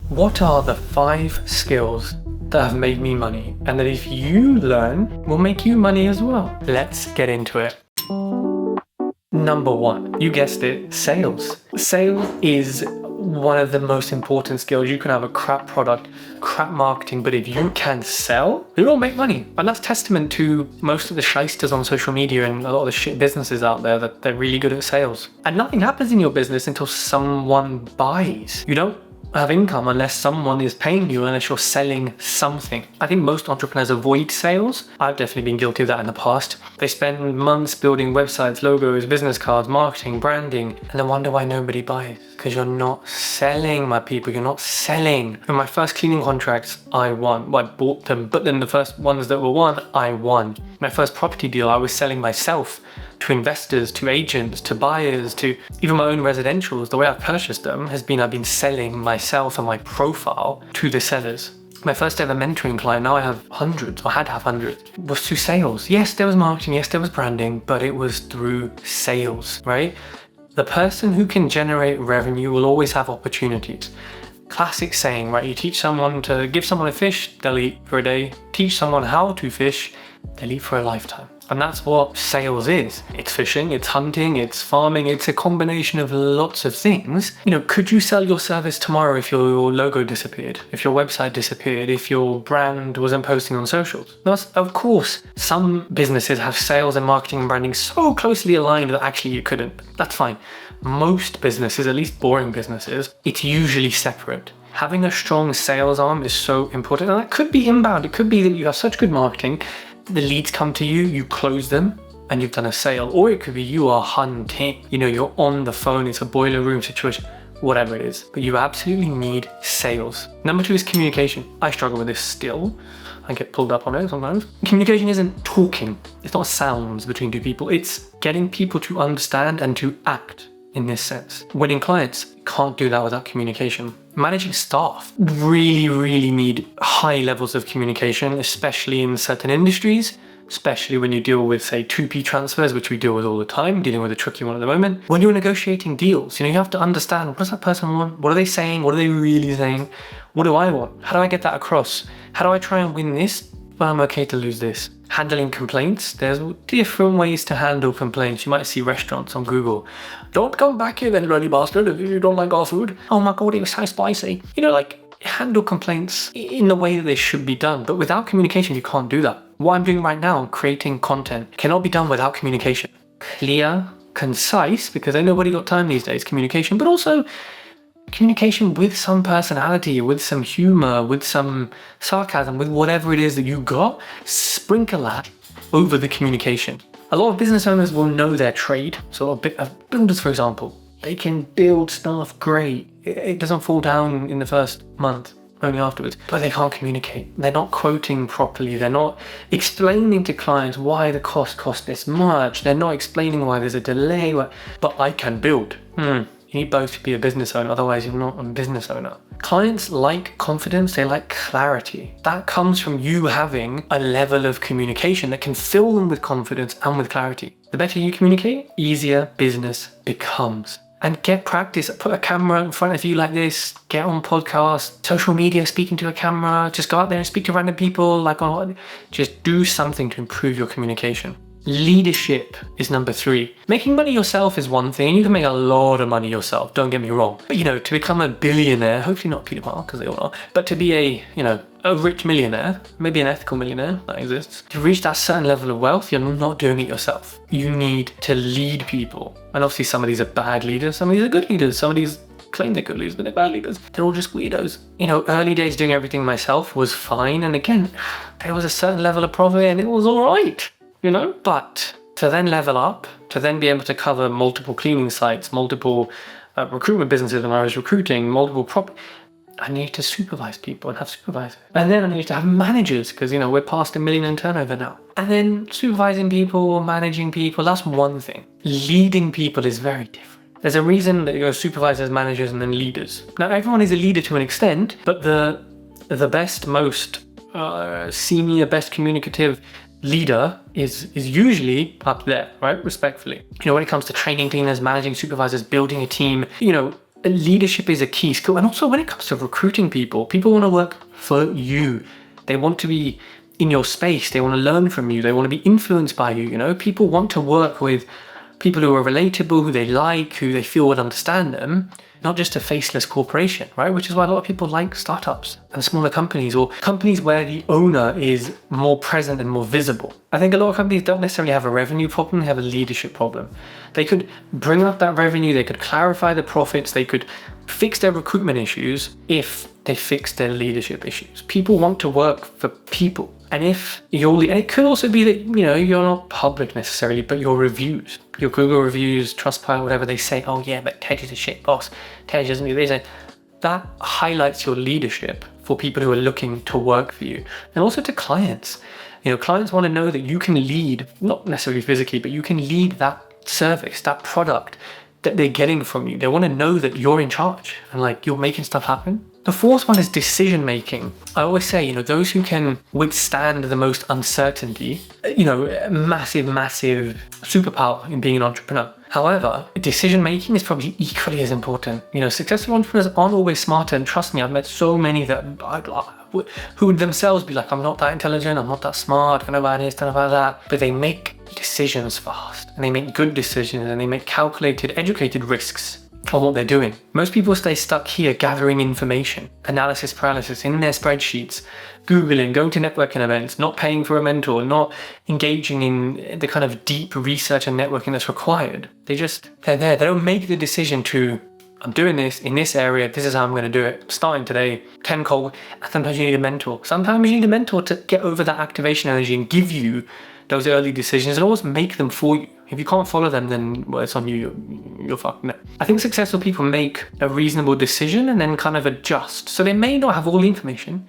What are the 5 skills that have made me money and that if you learn will make you money as well? Let's get into it. Number 1, you guessed it, sales. Sales is one of the most important skills. You can have a crap product, crap marketing, but if you can sell, you will make money. And that's testament to most of the shysters on social media and a lot of the shit businesses out there that they're really good at sales. And nothing happens in your business until someone buys. You don't have income unless someone is paying you, unless you're selling something. I think most entrepreneurs avoid sales. I've definitely been guilty of that in the past. They spend months building websites, logos, business cards, marketing, branding, and then wonder why nobody buys. Because you're not selling, my people, you're not selling. In my first cleaning contracts, I won. Well, I bought them, but then the first ones that were won, I won. My first property deal, I was selling myself to investors, to agents, to buyers, to even my own residentials. The way I've purchased them has been I've been selling myself and my profile to the sellers. My first ever mentoring client, now I have hundreds, or had to have hundreds, was through sales. Yes, there was marketing, yes, there was branding, but it was through sales, right? The person who can generate revenue will always have opportunities. Classic saying, right? You teach someone to give someone a fish, they'll eat for a day. Teach someone how to fish, they'll eat for a lifetime. And that's what sales is. It's fishing, it's hunting, it's farming, it's a combination of lots of things. You know, could you sell your service tomorrow if your logo disappeared, if your website disappeared, if your brand wasn't posting on socials? That's, of course, some businesses have sales and marketing and branding so closely aligned that actually you couldn't. That's fine. Most businesses, at least boring businesses, it's usually separate. Having a strong sales arm is so important, and that could be inbound. It could be that you have such good marketing, the leads come to you, you close them, and you've done a sale. Or it could be you are hunting, you know, you're on the phone, it's a boiler room situation, whatever it is. But you absolutely need sales. Number 2 is communication. I struggle with this still. I get pulled up on it sometimes. Communication isn't talking. It's not sounds between two people. It's getting people to understand and to act in this sense. Winning clients, can't do that without communication. Managing staff, really need high levels of communication, especially in certain industries, especially when you deal with, say, 2P transfers, which we deal with all the time, dealing with a tricky one at the moment. When you're negotiating deals, you know, you have to understand, what does that person want? What are they saying? What are they really saying? What do I want? How do I get that across? How do I try and win this, but I'm okay to lose this? Handling complaints. There's different ways to handle complaints. You might see restaurants on Google. Don't come back here then, bloody bastard, if you don't like our food. Oh my God, it was so spicy. You know, like, handle complaints in the way that they should be done. But without communication, you can't do that. What I'm doing right now, creating content, cannot be done without communication. Clear, concise, because ain't nobody got time these days, communication, but also communication with some personality, with some humor, with some sarcasm, with whatever it is that you got, sprinkle that over the communication. A lot of business owners will know their trade. So builders, for example, they can build stuff great. It doesn't fall down in the first month, only afterwards, but they can't communicate. They're not quoting properly. They're not explaining to clients why the cost this much. They're not explaining why there's a delay, but I can build. You need both to be a business owner, otherwise you're not a business owner. Clients like confidence, they like clarity. That comes from you having a level of communication that can fill them with confidence and with clarity. The better you communicate, easier business becomes. And get practice. Put a camera in front of you like this, get on podcasts, social media, speaking to a camera, just go out there and speak to random people, just do something to improve your communication. Leadership is number 3. Making money yourself is one thing. You can make a lot of money yourself, don't get me wrong. But, you know, to become a billionaire, hopefully not Peter Parker, because they all are, but to be a rich millionaire, maybe an ethical millionaire, that exists. To reach that certain level of wealth, you're not doing it yourself. You need to lead people. And obviously some of these are bad leaders, some of these are good leaders, some of these claim they're good leaders, but they're bad leaders. They're all just weirdos. You know, early days doing everything myself was fine. And again, there was a certain level of profit and it was all right. You know, but to then level up, to then be able to cover multiple cleaning sites, multiple recruitment businesses when I was recruiting, I need to supervise people and have supervisors. And then I need to have managers because, you know, we're past 1 million in turnover now. And then supervising people, managing people, that's one thing. Leading people is very different. There's a reason that you're supervisors, managers, and then leaders. Now, everyone is a leader to an extent, but the best, most senior, best communicative leader is usually up there, right? Respectfully. You know, when it comes to training cleaners, managing supervisors, building a team, you know, leadership is a key skill. And also when it comes to recruiting people want to work for you. They want to be in your space. They want to learn from you. They want to be influenced by you. You know, people want to work with people who are relatable, who they like, who they feel would understand them, not just a faceless corporation, right? Which is why a lot of people like startups and smaller companies, or companies where the owner is more present and more visible. I think a lot of companies don't necessarily have a revenue problem, they have a leadership problem. They could bring up that revenue, they could clarify the profits, they could fix their recruitment issues if they fix their leadership issues. People want to work for people. And if and it could also be that, you know, you're not public necessarily, but your reviews, your Google reviews, Trustpilot, whatever, they say, oh yeah, but Tej is a shit boss. Tej doesn't do this. That highlights your leadership for people who are looking to work for you. And also to clients. You know, clients want to know that you can lead, not necessarily physically, but you can lead that service, that product that they're getting from you. They want to know that you're in charge and like you're making stuff happen. The fourth one is decision making. I always say, you know, those who can withstand the most uncertainty, you know, massive superpower in being an entrepreneur. However, decision making is probably equally as important. You know, successful entrepreneurs aren't always smarter, and trust me, I've met so many that who would themselves be like, I'm not that intelligent, I'm not that smart, I don't know about this, I don't know about that. But they make decisions fast, and they make good decisions, and they make calculated, educated risks on what they're doing. Most people stay stuck here gathering information, analysis paralysis in their spreadsheets, Googling, going to networking events, not paying for a mentor, not engaging in the kind of deep research and networking that's required. They're there. They don't make the decision to, I'm doing this in this area, this is how I'm going to do it. I'm starting today, 10 cold, and sometimes you need a mentor. Sometimes you need a mentor to get over that activation energy and give you those early decisions and always make them for you. If you can't follow them, then well, it's on you, you're fucked. No. I think successful people make a reasonable decision and then kind of adjust. So they may not have all the information,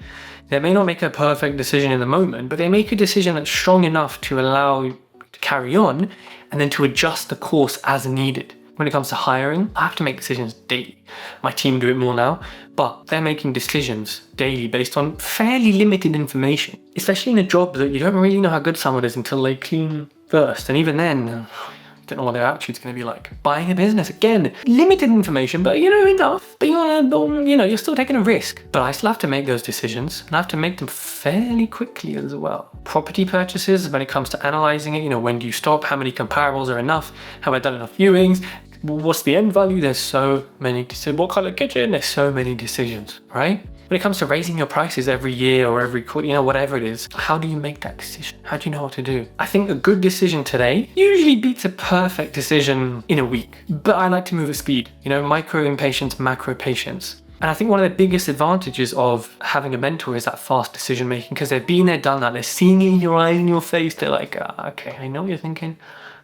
they may not make a perfect decision in the moment, but they make a decision that's strong enough to allow you to carry on and then to adjust the course as needed. When it comes to hiring, I have to make decisions daily. My team do it more now, but they're making decisions daily based on fairly limited information, especially in a job that you don't really know how good someone is until they clean first. And even then, you don't know what their attitude's going to be like. Buying a business, again, limited information, but you know, enough. But you're still taking a risk. But I still have to make those decisions, and I have to make them fairly quickly as well. Property purchases, when it comes to analyzing it, you know, when do you stop? How many comparables are enough? Have I done enough viewings? What's the end value? There's so many decisions. What color kitchen? There's so many decisions, right? When it comes to raising your prices every year or every quarter, you know, whatever it is, how do you make that decision? How do you know what to do? I think a good decision today usually beats a perfect decision in a week. But I like to move at speed, you know, micro impatience, macro patience. And I think one of the biggest advantages of having a mentor is that fast decision making, because they've been there, done that. They're seeing it in your eyes, in your face. They're like, okay, I know what you're thinking.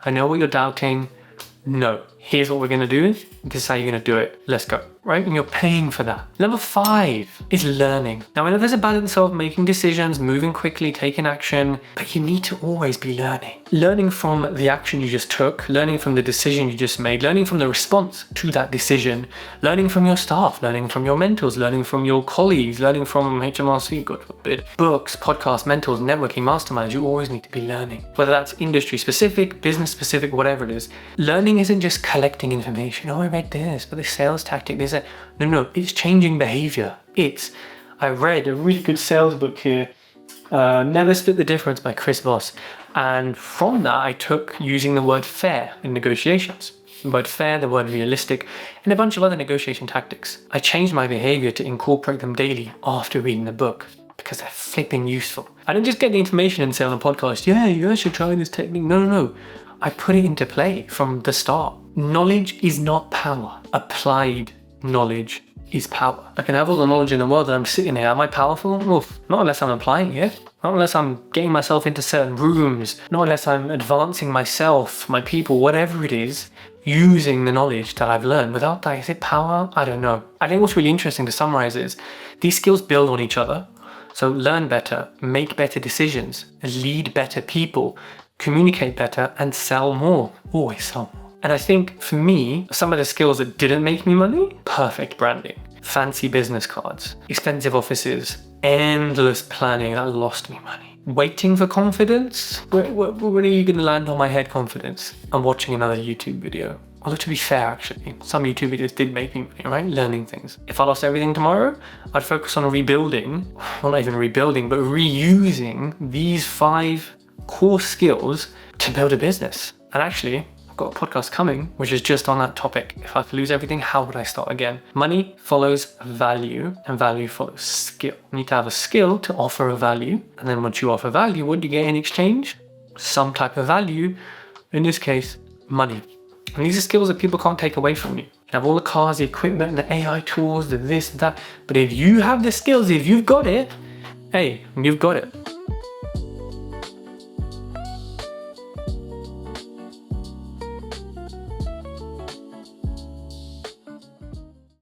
I know what you're doubting. No, here's what we're going to do. This is how you're going to do it. Let's go. Right? And you're paying for that. Number 5 is learning. Now, I know there's a balance of making decisions, moving quickly, taking action, but you need to always be learning. Learning from the action you just took, learning from the decision you just made, learning from the response to that decision, learning from your staff, learning from your mentors, learning from your colleagues, learning from HMRC, God forbid, books, podcasts, mentors, networking, masterminds. You always need to be learning. Whether that's industry specific, business specific, whatever it is. Learning isn't just collecting information. Oh, I read this, but this sales tactic, this. No, it's changing behavior. I read a really good sales book here, Never Split the Difference by Chris Voss. And from that, I took using the word fair in negotiations. The word fair, the word realistic, and a bunch of other negotiation tactics. I changed my behavior to incorporate them daily after reading the book, because they're flipping useful. I didn't just get the information and say on the podcast, yeah, you guys should try this technique. No. I put it into play from the start. Knowledge is not power. Applied knowledge is power. I can have all the knowledge in the world that I'm sitting here. Am I powerful? Oof. Not unless I'm applying it. Not unless I'm getting myself into certain rooms. Not unless I'm advancing myself, my people, whatever it is, using the knowledge that I've learned. Without that, is it power? I don't know. I think what's really interesting to summarize is these skills build on each other. So learn better, make better decisions, lead better people, communicate better, and sell more. Always sell more. And I think for me, some of the skills that didn't make me money, perfect branding, fancy business cards, expensive offices, endless planning, that lost me money. Waiting for confidence, when are you going to land on my head confidence? I'm watching another YouTube video. Although to be fair, actually, some YouTube videos did make me money, right? Learning things. If I lost everything tomorrow, I'd focus on rebuilding, well, not even rebuilding, but reusing these 5 core skills to build a business. And actually, I've got a podcast coming, which is just on that topic. If I could lose everything, how would I start again? Money follows value and value follows skill. You need to have a skill to offer a value. And then once you offer value, what do you get in exchange? Some type of value, in this case, money. And these are skills that people can't take away from you. You have all the cars, the equipment, the AI tools, the this, that. But if you have the skills, if you've got it, hey, you've got it.